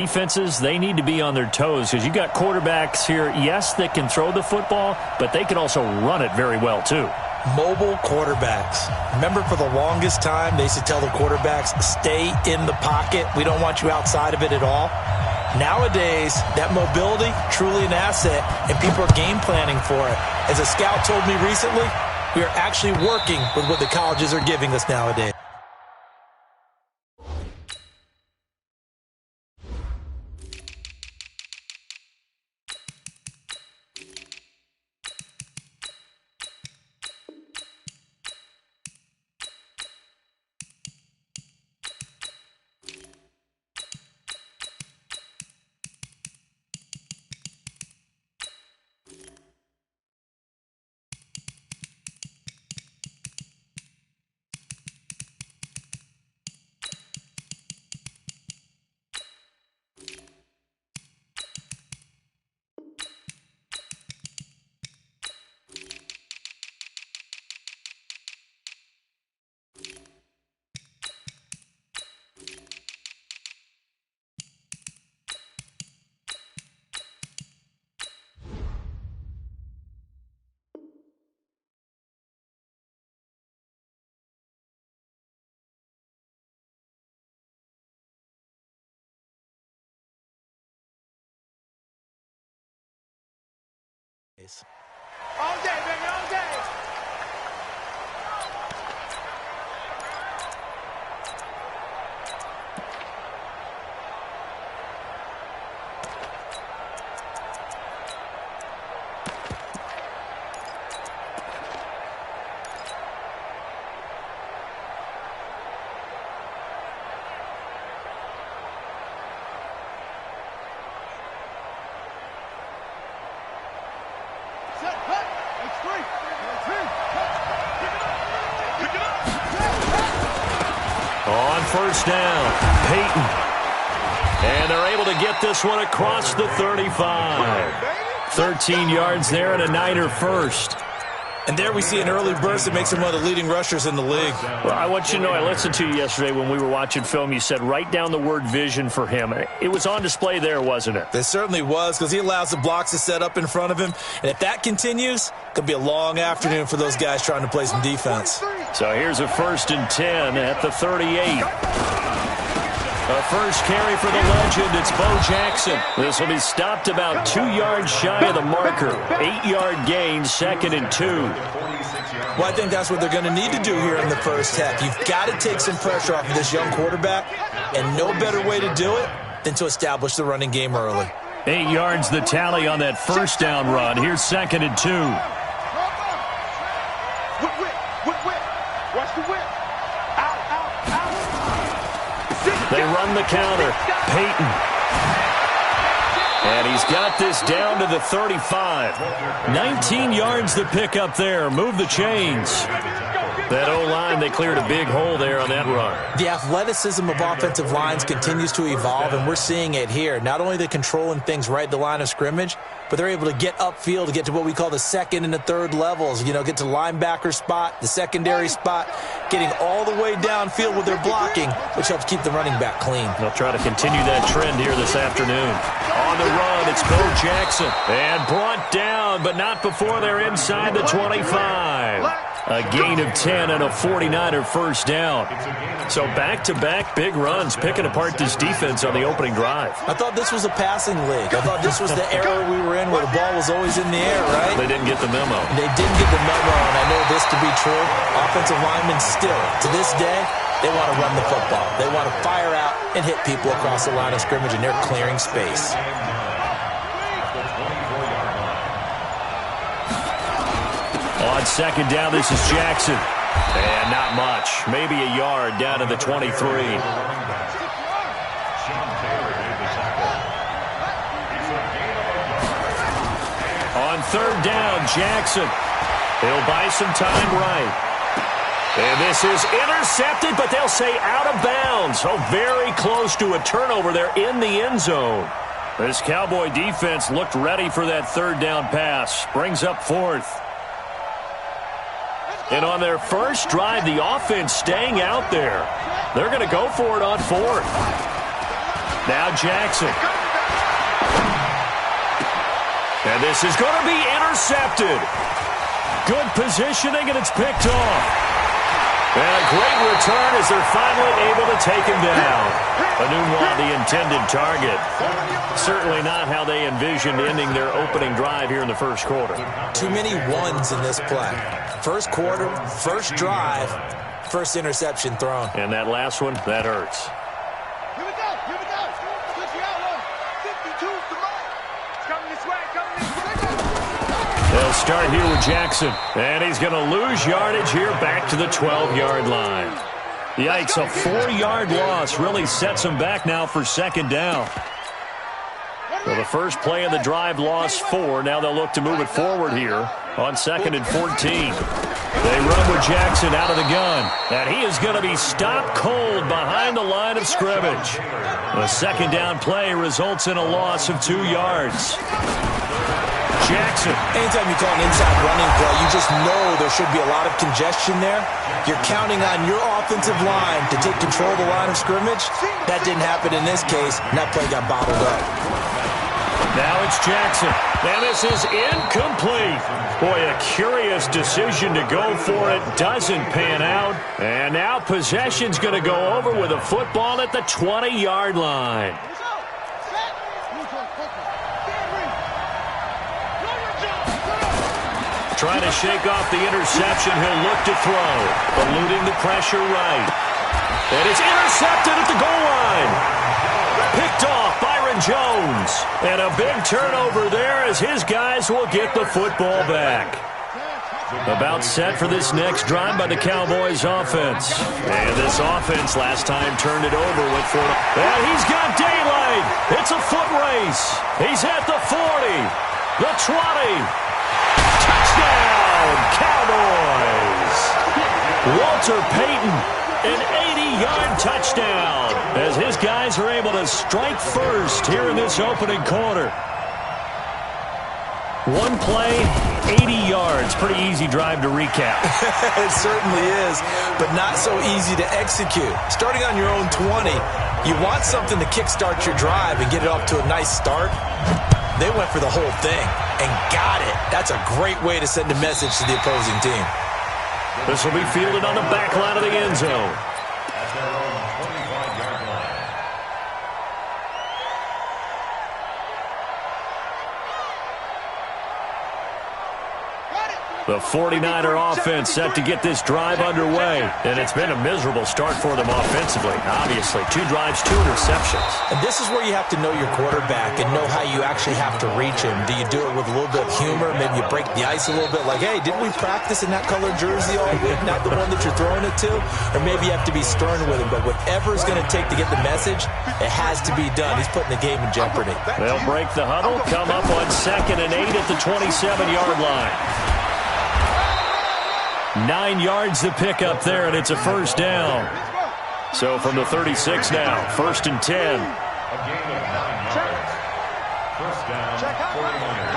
Defenses, they need to be on their toes because you got quarterbacks here, yes, that can throw the football, but they can also run it very well too. Mobile quarterbacks. Remember, for the longest time, they used to tell the quarterbacks, stay in the pocket. We don't want you outside of it at all. Nowadays, that mobility, truly an asset, and people are game planning for it. As a scout told me recently, we are actually working with what the colleges are giving us nowadays. All day, baby, all day. On first down, Peyton. And they're able to get this one across the 35. 13 yards there and a Niner first. And there we see an early burst that makes him one of the leading rushers in the league. Well, I want you to know, I listened to you yesterday when we were watching film. You said write down the word vision for him. It was on display there, wasn't it? It certainly was, because he allows the blocks to set up in front of him. And if that continues, it could be a long afternoon for those guys trying to play some defense. So here's a 1st and 10 at the 38. A first carry for the legend. It's Bo Jackson. This will be stopped about 2 yards shy of the marker. 8-yard gain, 2nd and 2. Well, I think that's what they're going to need to do here in the first half. You've got to take some pressure off of this young quarterback, and no better way to do it than to establish the running game early. 8 yards the tally on that first down run. Here's 2nd and 2. Watch the whip. They run the counter. Peyton. And he's got this down to the 35. 19 yards to pick up there. Move the chains. That O-line, they cleared a big hole there on that run. The athleticism of offensive lines continues to evolve, and we're seeing it here. Not only are they controlling things right at the line of scrimmage, but they're able to get upfield to get to what we call the second and the third levels. You know, get to the linebacker spot, the secondary spot, getting all the way downfield with their blocking, which helps keep the running back clean. They'll try to continue that trend here this afternoon. On the run, it's Bo Jackson. And brought down, but not before they're inside the 25. A gain of 10 and a 49er first down. So back-to-back big runs, picking apart this defense on the opening drive. I thought this was a passing league. I thought this was the era we were in where the ball was always in the air, right? They didn't get the memo. They didn't get the memo, and I know this to be true. Offensive linemen still, to this day, they want to run the football. They want to fire out and hit people across the line of scrimmage, and they're clearing space. On second down, this is Jackson. And not much. Maybe a yard down to the 23. On third down, Jackson. He'll buy some time right. And this is intercepted, but they'll say out of bounds. Oh, very close to a turnover there in the end zone. This Cowboy defense looked ready for that third down pass. Brings up fourth. And on their first drive, the offense staying out there. They're going to go for it on fourth. Now Jackson. And this is going to be intercepted. Good positioning, and it's picked off. And a great return as they're finally able to take him down. Enunwa, the intended target. Certainly not how they envisioned ending their opening drive here in the first quarter. Too many ones in this play. First quarter, first drive, first interception thrown. And that last one, that hurts. Here we go. Switch the outlaw. 52's the mark. It's coming this way. They'll start here with Jackson. And he's going to lose yardage here back to the 12-yard line. Yikes, a 4-yard loss really sets him back now for second down. Well, the first play of the drive lost 4. Now they'll look to move it forward here on 2nd and 14. They run with Jackson out of the gun. And he is going to be stopped cold behind the line of scrimmage. The second down play results in a loss of 2 yards. Jackson. Anytime you call an inside running play, you just know there should be a lot of congestion there. You're counting on your offensive line to take control of the line of scrimmage. That didn't happen in this case, and that play got bottled up. Now it's Jackson. And this is incomplete. Boy, a curious decision to go for it. Doesn't pan out. And now possession's going to go over with a football at the 20-yard line. Trying to shake off the interception. He'll look to throw. Eluding the pressure right. And it's intercepted at the goal line. Picked off Byron Jones. And a big turnover there as his guys will get the football back. About set for this next drive by the Cowboys offense. And this offense last time turned it over with Ford. And he's got daylight. It's a foot race. He's at the 40, the 20. Touchdown, Cowboys! Walter Payton, an 80-yard touchdown as his guys are able to strike first here in this opening quarter. One play, 80 yards. Pretty easy drive to recap. It certainly is, but not so easy to execute. Starting on your own 20, you want something to kickstart your drive and get it off to a nice start. They went for the whole thing and got it. That's a great way to send a message to the opposing team. This will be fielded on the back line of the end zone. The 49er offense set to get this drive underway. And it's been a miserable start for them offensively. Obviously, 2 drives, 2 interceptions. And this is where you have to know your quarterback and know how you actually have to reach him. Do you do it with a little bit of humor? Maybe you break the ice a little bit like, hey, didn't we practice in that colored jersey all week? Not the one that you're throwing it to? Or maybe you have to be stern with him. But whatever it's going to take to get the message, it has to be done. He's putting the game in jeopardy. They'll break the huddle, come up on 2nd and 8 at the 27-yard line. 9 yards to pick up there, and it's a first down. So from the 36 now, 1st and 10. First down, 49ers.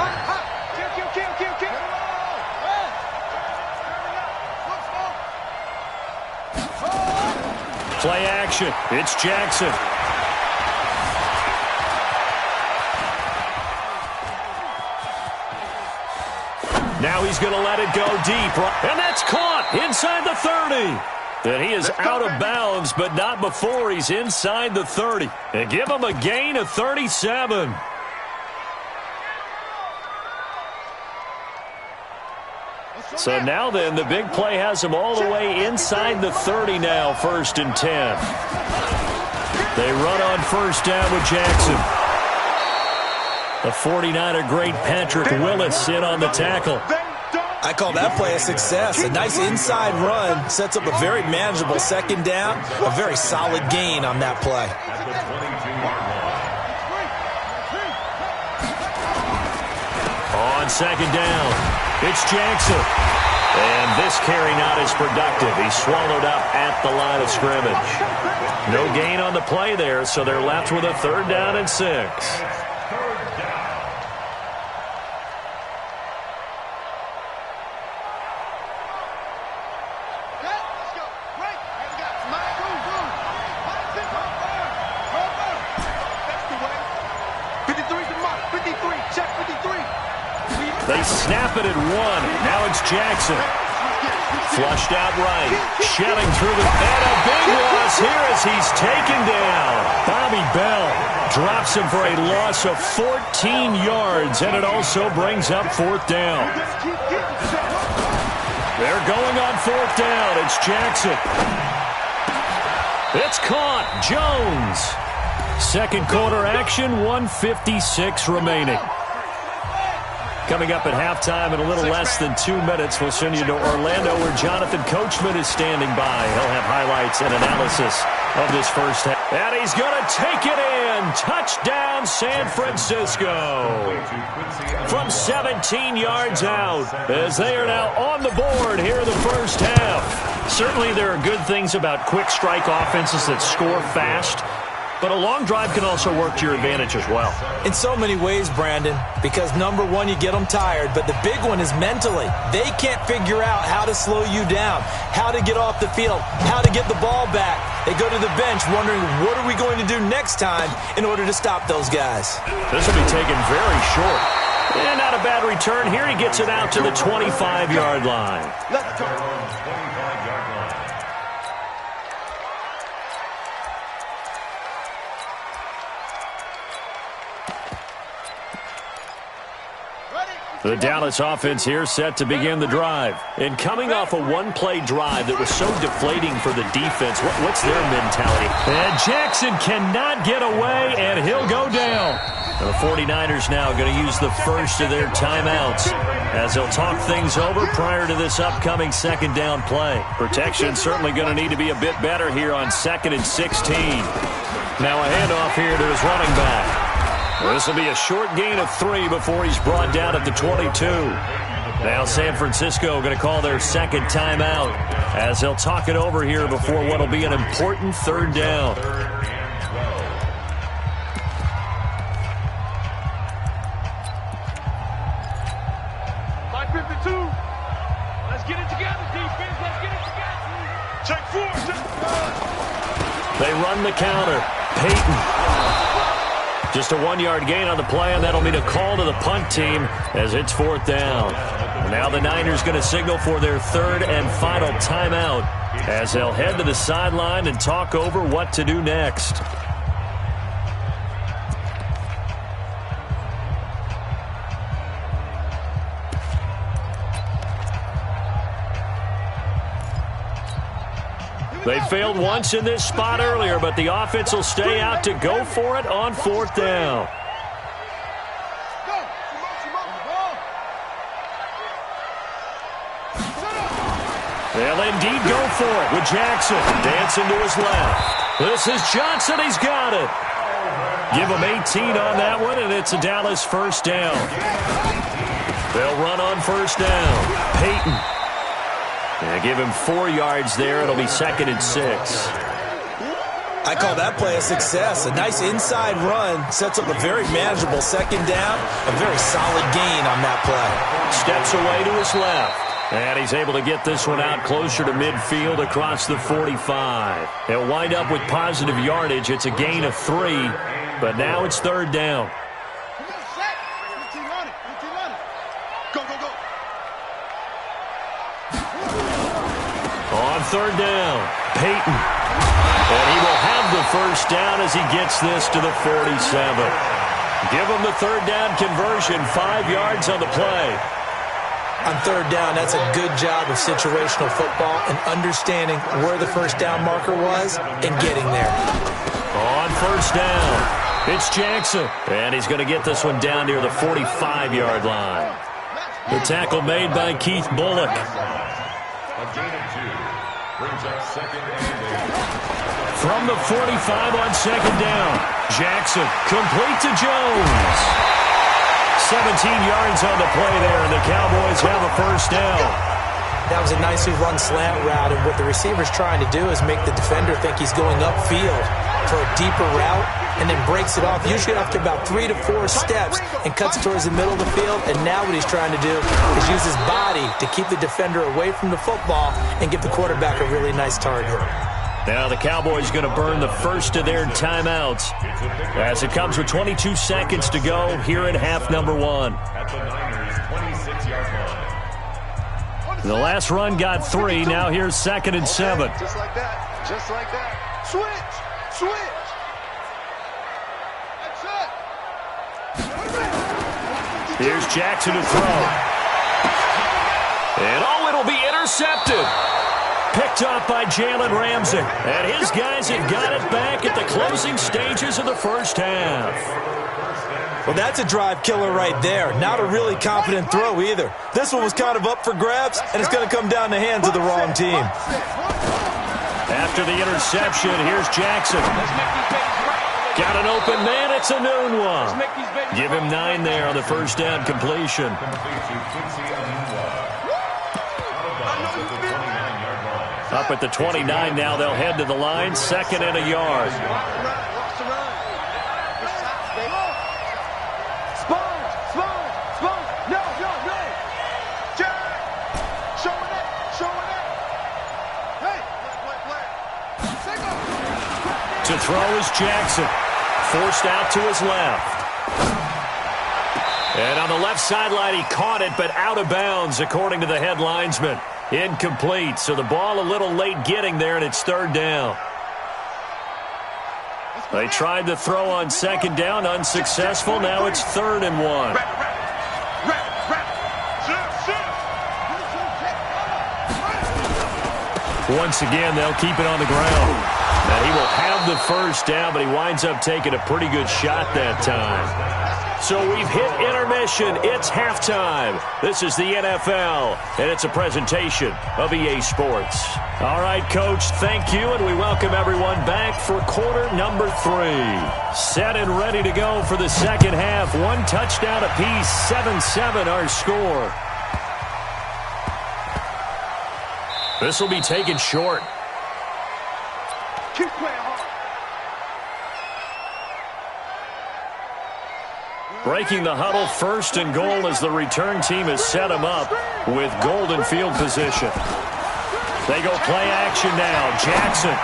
Play action. It's Jackson. Now he's going to let it go deep. And that's caught inside the 30. And he is out of bounds, but not before he's inside the 30. And give him a gain of 37. So now then, the big play has him all the way inside the 30 now, 1st and 10. They run on first down with Jackson. The 49er great Patrick Willis in on the tackle. I call that play a success. A nice inside run sets up a very manageable second down. A very solid gain on that play. On second down, it's Jackson. And this carry not as productive. He's swallowed up at the line of scrimmage. No gain on the play there, so they're left with a 3rd down and 6. Check 53. They snap it at one. Now it's Jackson. Flushed out right. Shelling through the... And a big loss here as he's taken down. Bobby Bell drops him for a loss of 14 yards, and it also brings up fourth down. They're going on fourth down. It's Jackson. It's caught. Jones. Second quarter action, 1:56 remaining. Coming up at halftime in a little less than 2 minutes, we'll send you to Orlando where Jonathan Coachman is standing by. He'll have highlights and analysis of this first half. And he's going to take it in. Touchdown, San Francisco. From 17 yards out as they are now on the board here in the first half. Certainly there are good things about quick strike offenses that score fast. But a long drive can also work to your advantage as well. In so many ways, Brandon, because number one, you get them tired, but the big one is mentally. They can't figure out how to slow you down, how to get off the field, how to get the ball back. They go to the bench wondering, what are we going to do next time in order to stop those guys? This will be taken very short. And not a bad return here. He gets it out to the 25-yard line. Let's go. The Dallas offense here set to begin the drive. And coming off a one-play drive that was so deflating for the defense, what's their mentality? And Jackson cannot get away, and he'll go down. And the 49ers now going to use the first of their timeouts as they'll talk things over prior to this upcoming second down play. Protection certainly going to need to be a bit better here on 2nd and 16. Now a handoff here to his running back. This will be a short gain of 3 before he's brought down at the 22. Now San Francisco going to call their second timeout as they'll talk it over here before what will be an important third down. Let's get it together, defense. Let's get it together. Check 4. They run the counter. Peyton. Just a 1-yard gain on the play, and that'll mean a call to the punt team as it's fourth down. Now the Niners going to signal for their third and final timeout as they'll head to the sideline and talk over what to do next. They failed once in this spot earlier, but the offense will stay out to go for it on fourth down. They'll indeed go for it with Jackson dancing to his left. This is Johnson. He's got it. Give him 18 on that one, and it's a Dallas first down. They'll run on first down. Peyton. Yeah, give him 4 yards there. It'll be 2nd and 6. I call that play a success. A nice inside run sets up a very manageable second down. A very solid gain on that play. Steps away to his left. And he's able to get this one out closer to midfield across the 45. He'll wind up with positive yardage. It's a gain of 3, but now it's third down. On third down, Peyton. And he will have the first down as he gets this to the 47. Give him the third down conversion, 5 yards on the play. On third down, that's a good job of situational football and understanding where the first down marker was and getting there. On first down, it's Jackson. And he's going to get this one down near the 45-yard line. The tackle made by Keith Bullock. From the 45 on second down, Jackson complete to Jones. 17 yards on the play there, and the Cowboys have a first down. That was a nicely run slant route, and what the receiver's trying to do is make the defender think he's going upfield for a deeper route, and then breaks it off, usually after about 3 to 4 steps, and cuts towards the middle of the field. And now what he's trying to do is use his body to keep the defender away from the football and give the quarterback a really nice target. Now the Cowboys going to burn the first of their timeouts as it comes with 22 seconds to go here in half number 1. At the Niners' 26-yard line. The last run got 3. Now here's 2nd and 7. Just like that. Just like that. Switch. Switch. That's it. Here's Jackson to throw. And it'll be intercepted. Picked up by Jalen Ramsey. And his guys have got it back at the closing stages of the first half. Well, that's a drive killer right there. Not a really confident throw either. This one was kind of up for grabs, and it's going to come down the hands of the wrong team. After the interception, here's Jackson. Got an open man. It's a noon one. Give him 9 there on the first down completion. Up at the 29 now, they'll head to the line, 2nd and a yard. To throw is Jackson. Forced out to his left. And on the left sideline, he caught it, but out of bounds, according to the head linesman. Incomplete, so the ball a little late getting there, and it's 3rd down. They tried to throw on 2nd down, unsuccessful. Now it's 3rd and 1. Once again, they'll keep it on the ground. And he will have the first down, but he winds up taking a pretty good shot that time. So we've hit intermission. It's halftime. This is the NFL, and it's a presentation of EA Sports. All right, Coach, thank you, and we welcome everyone back for quarter number 3. Set and ready to go for the second half. 1 touchdown apiece, 7-7 our score. This will be taken short. Keep playing hard. Breaking the huddle, 1st and goal as the return team has set him up with golden field position. They go play action now. Jackson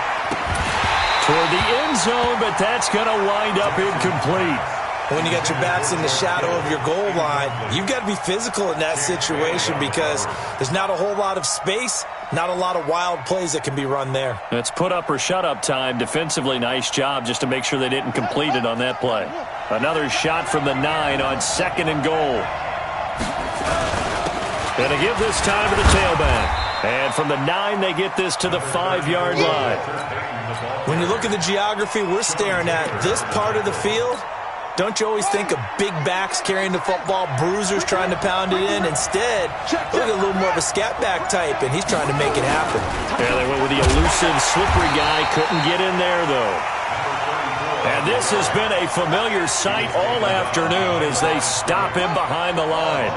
toward the end zone, but that's going to wind up incomplete. When you got your backs in the shadow of your goal line, you've got to be physical in that situation because there's not a whole lot of space, not a lot of wild plays that can be run there. It's put up or shut up time. Defensively, nice job just to make sure they didn't complete it on that play. Another shot from the 9 on 2nd and goal. Going to give this time to the tailback. And from the 9, they get this to the 5-yard line. When you look at the geography we're staring at, this part of the field, don't you always think of big backs carrying the football, bruisers trying to pound it in? Instead, look at a little more of a scat back type, and he's trying to make it happen. Yeah, they went with the elusive, slippery guy. Couldn't get in there, though. And this has been a familiar sight all afternoon as they stop him behind the line.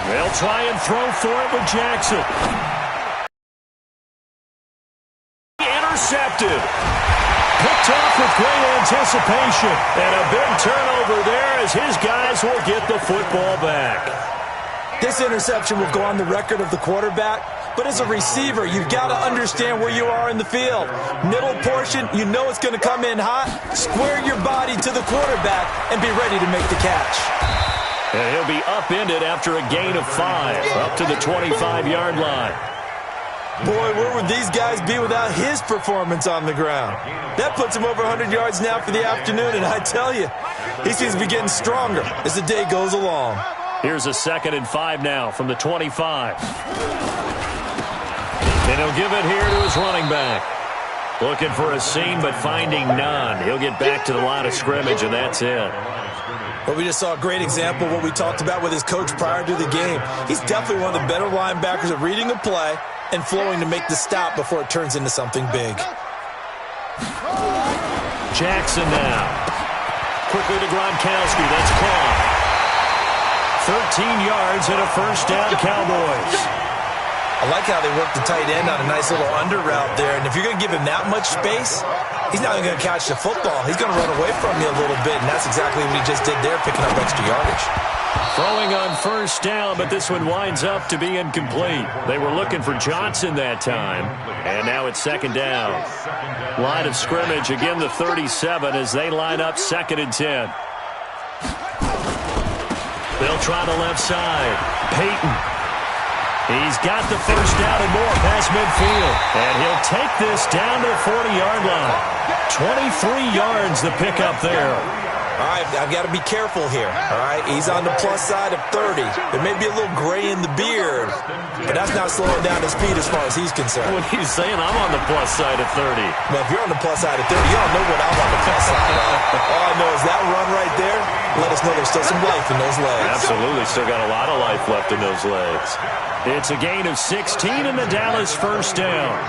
They'll try and throw for it with Jackson. Intercepted. Picked off with great anticipation. And a big turnover there as his guys will get the football back. This interception will go on the record of the quarterback, but as a receiver, you've got to understand where you are in the field. Middle portion, you know it's going to come in hot. Square your body to the quarterback and be ready to make the catch. And he'll be upended after a gain of 5, up to the 25-yard line. Boy, where would these guys be without his performance on the ground? That puts him over 100 yards now for the afternoon, and I tell you, he seems to be getting stronger as the day goes along. Here's a 2nd and 5 now from the 25. And he'll give it here to his running back. Looking for a seam, but finding none. He'll get back to the line of scrimmage, and that's it. Well, we just saw a great example of what we talked about with his coach prior to the game. He's definitely one of the better linebackers at reading a play and flowing to make the stop before it turns into something big. Jackson now. Quickly to Gronkowski. That's caught. 13 yards and a first down, Cowboys. A I like how they work the tight end on a nice little under route there. And if you're going to give him that much space, he's not even going to catch the football. He's going to run away from you a little bit, and that's exactly what he just did there, picking up extra yardage. Throwing on first down, but this one winds up to be incomplete. They were looking for Johnson that time, and now it's second down. Line of scrimmage, again the 37 as they line up 2nd and 10. They'll try the left side. Peyton. He's got the first down and more past midfield. And he'll take this down to the 40-yard line. 23 yards the pickup there. All right, I've got to be careful here, all right? He's on the plus side of 30. There may be a little gray in the beard, but that's not slowing down his speed as far as he's concerned. What are you saying? I'm on the plus side of 30. Well, if you're on the plus side of 30, you don't know what I'm on the plus side of. All I know is that run right there, let us know there's still some life in those legs. Absolutely, still got a lot of life left in those legs. It's a gain of 16 in the Dallas first down.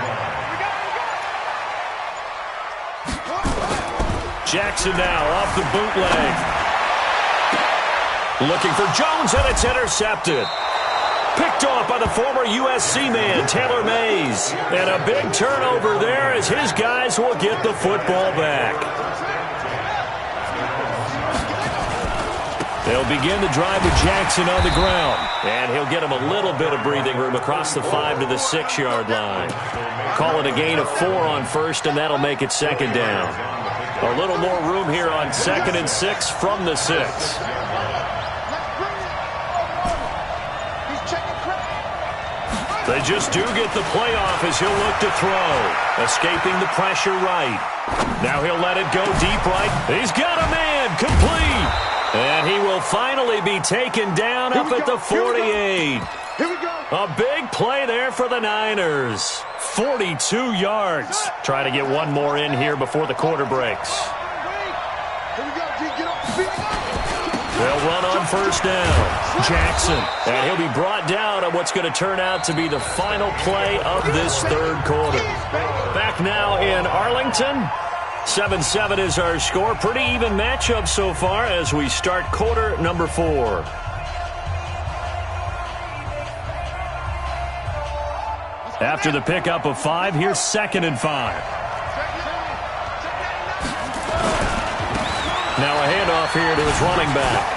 Jackson now off the bootleg. Looking for Jones, and it's intercepted. Picked off by the former USC man, Taylor Mays. And a big turnover there as his guys will get the football back. They'll begin the drive with Jackson on the ground. And he'll get him a little bit of breathing room across the 5 to the 6-yard line. Call it a gain of 4 on first, and that'll make it second down. A little more room here on 2nd and 6 from the 6. They just do get the playoff as he'll look to throw. Escaping the pressure right. Now he'll let it go deep right. He's got a man. Complete. And he will finally be taken down up at the 48. Here we go. A big play there for the Niners. 42 yards. Try to get one more in here before the quarter breaks. Here we go. Get off the feet. They'll run on first down. Jackson. And he'll be brought down on what's going to turn out to be the final play of this third quarter. Back now in Arlington. 7-7 is our score. Pretty even matchup so far as we start quarter number 4. After the pickup of 5, here's 2nd and 5. Now a handoff here to his running back.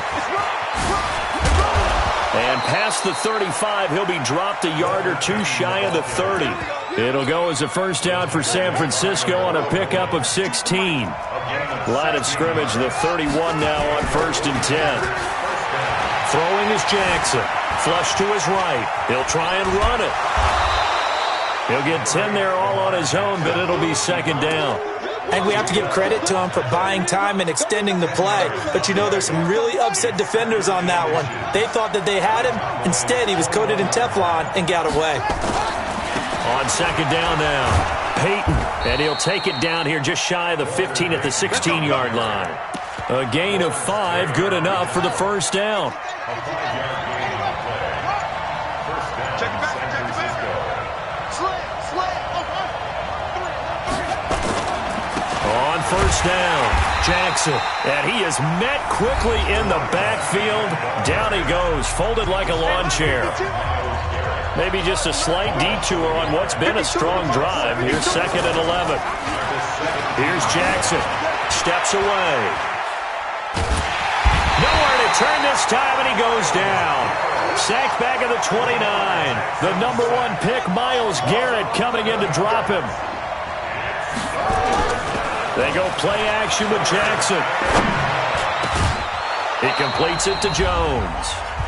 And past the 35, he'll be dropped a yard or two shy of the 30. It'll go as a first down for San Francisco on a pickup of 16. Line of scrimmage, the 31 now on 1st and 10. Throwing is Jackson. Flush to his right. He'll try and run it. He'll get 10 there all on his own, but it'll be second down. I think we have to give credit to him for buying time and extending the play. But, you know, there's some really upset defenders on that one. They thought that they had him. Instead, he was coated in Teflon and got away. On second down now, Peyton. And he'll take it down here just shy of the 15 at the 16-yard line. A gain of 5, good enough for the first down. On first down, Jackson. And he is met quickly in the backfield. Down he goes, folded like a lawn chair. Maybe just a slight detour on what's been a strong drive. Here's 2nd and 11. Here's Jackson. Steps away. Nowhere to turn this time, and he goes down. Sacked back at the 29. The number 1 pick, Myles Garrett, coming in to drop him. They go play action with Jackson. He completes it to Jones.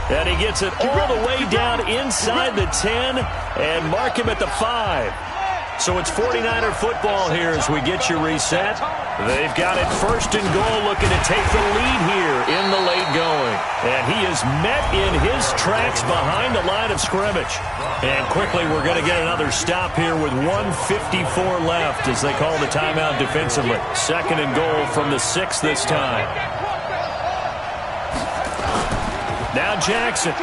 And he gets it all the way down inside the 10 and mark him at the 5. So it's 49er football here as we get you reset. They've got it 1st and goal, looking to take the lead here in the late going. And he is met in his tracks behind the line of scrimmage. And quickly we're going to get another stop here with 1:54 left as they call the timeout defensively. 2nd and goal from the 6 this time. Now Jackson.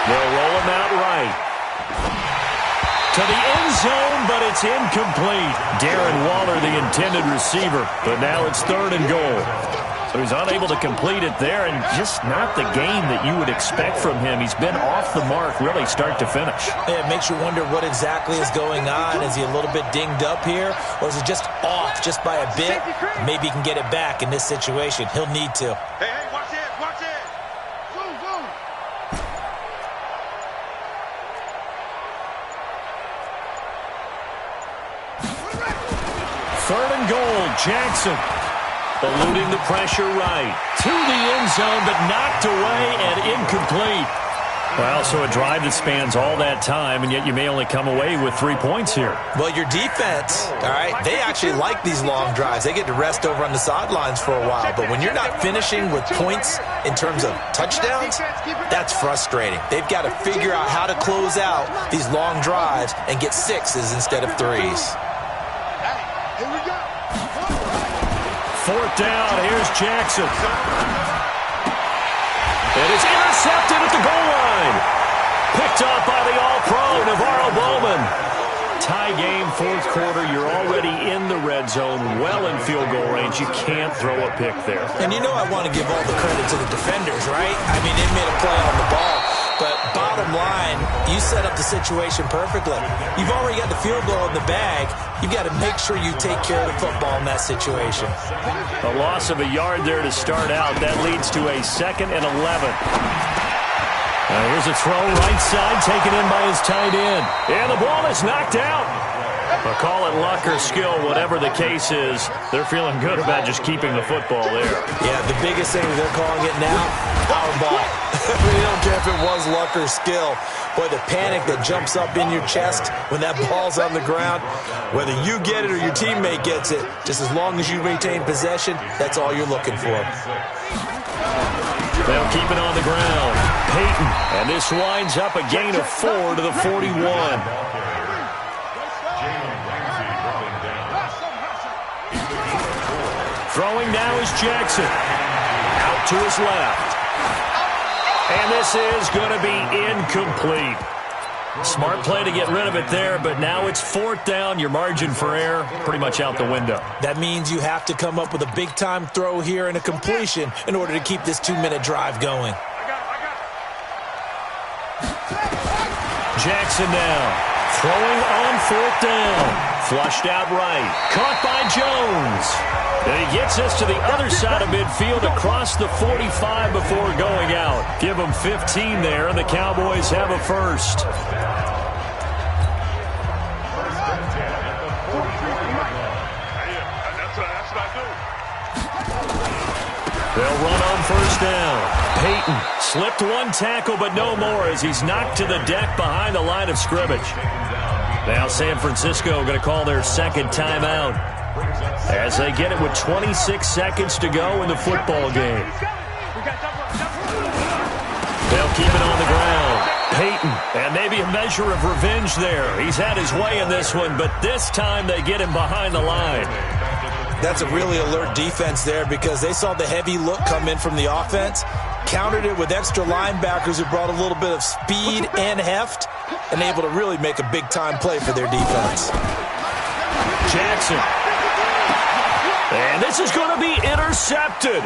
They'll roll him out right. To the end zone, but it's incomplete. Darren Waller, the intended receiver. But now it's 3rd and goal. So he's unable to complete it there, and just not the game that you would expect from him. He's been off the mark really start to finish. Yeah, it makes you wonder what exactly is going on. Is he a little bit dinged up here, or is it just off just by a bit? Maybe he can get it back in this situation. He'll need to. Hey, watch it, watch it. Zoom, zoom. Third and goal, Jackson. Eluding the pressure right. To the end zone, but knocked away and incomplete. Well, so a drive that spans all that time, and yet you may only come away with 3 points here. Well, your defense, all right, they actually like these long drives. They get to rest over on the sidelines for a while. But when you're not finishing with points in terms of touchdowns, that's frustrating. They've got to figure out how to close out these long drives and get sixes instead of threes. Here we go. Fourth down, here's Jackson. It is intercepted at the goal line. Picked up by the All-Pro, Navarro Bowman. Tie game, fourth quarter. You're already in the red zone, well in field goal range. You can't throw a pick there. And you know I want to give all the credit to the defenders, right? I mean, they made a play on the ball. But bottom line, you set up the situation perfectly. You've already got the field goal in the bag. You've got to make sure you take care of the football in that situation. A loss of a yard there to start out. That leads to a 2nd and 11. Here's a throw right side, taken in by his tight end. And the ball is knocked out. I'll call it luck or skill, whatever the case is. They're feeling good about just keeping the football there. Yeah, the biggest thing they're calling it now, our ball. We don't care if it was luck or skill. Boy, the panic that jumps up in your chest when that ball's on the ground, whether you get it or your teammate gets it, just as long as you retain possession, that's all you're looking for. They'll keep it on the ground. Peyton, and this winds up a gain of 4 to the 41. Throwing now is Jackson. Out to his left. And this is going to be incomplete. Smart play to get rid of it there, but now it's fourth down. Your margin for error pretty much out the window. That means you have to come up with a big-time throw here and a completion in order to keep this 2-minute drive going. Jackson now. Throwing on fourth down. Flushed out right. Caught by Jones. And he gets us to the other side of midfield across the 45 before going out. Give them 15 there, and the Cowboys have a first. They'll run on first down. Peyton slipped one tackle, but no more as he's knocked to the deck behind the line of scrimmage. Now San Francisco going to call their second timeout as they get it with 26 seconds to go in the football game. They'll keep it on the ground. Peyton, and maybe a measure of revenge there. He's had his way in this one, but this time they get him behind the line. That's a really alert defense there because they saw the heavy look come in from the offense, countered it with extra linebackers who brought a little bit of speed and heft, and able to really make a big-time play for their defense. Jackson. And this is going to be intercepted.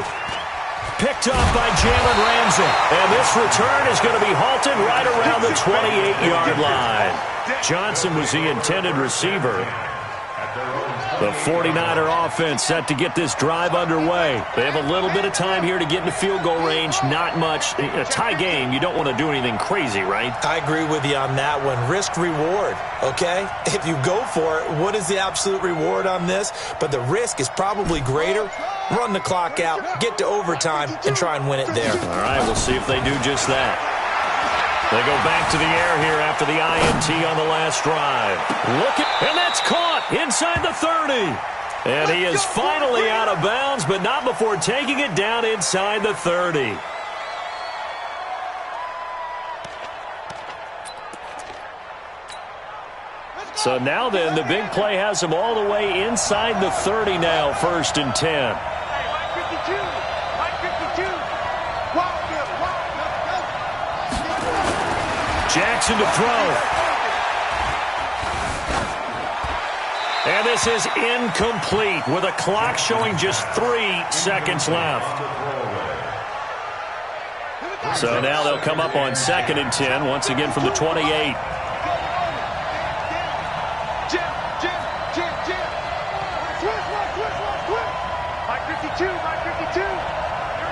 Picked up by Jalen Ramsey. And this return is going to be halted right around the 28-yard line. Johnson was the intended receiver. The 49er offense set to get this drive underway. They have a little bit of time here to get into field goal range. Not much. A tie game, you don't want to do anything crazy, right? I agree with you on that one. Risk-reward, okay? If you go for it, what is the absolute reward on this? But the risk is probably greater. Run the clock out, get to overtime, and try and win it there. All right, we'll see if they do just that. They go back to the air here after the INT on the last drive. And that's caught inside the 30. And he is finally out of bounds, but not before taking it down inside the 30. So now then, the big play has him all the way inside the 30 now, 1st and 10. Jackson to throw. And this is incomplete with a clock showing just 3 seconds left. So now they'll come up on 2nd and 10, once again from the 28. Jim. Switch. Mike 52. Here it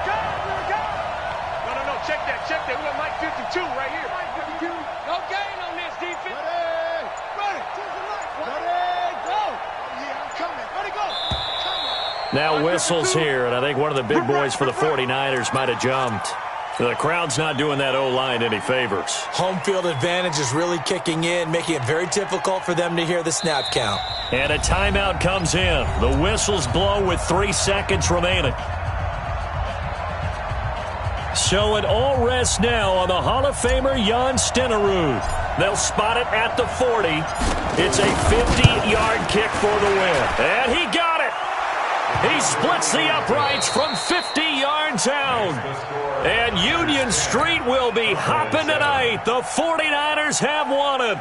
goes. No. Check that. We got Mike 52 right here. Mike 52. No gain on this defense. Ready. Go. Yeah, I'm coming. Ready, go. Now whistles here, and I think one of the big boys for the 49ers might have jumped. The crowd's not doing that O-line any favors. Home field advantage is really kicking in, making it very difficult for them to hear the snap count. And a timeout comes in. The whistles blow with 3 seconds remaining. So it all rests now on the Hall of Famer Jan Stenerud. They'll spot it at the 40. It's a 50-yard kick for the win. And he got it. He splits the uprights from 50 yards out. And Union Street will be hopping tonight. The 49ers have won it.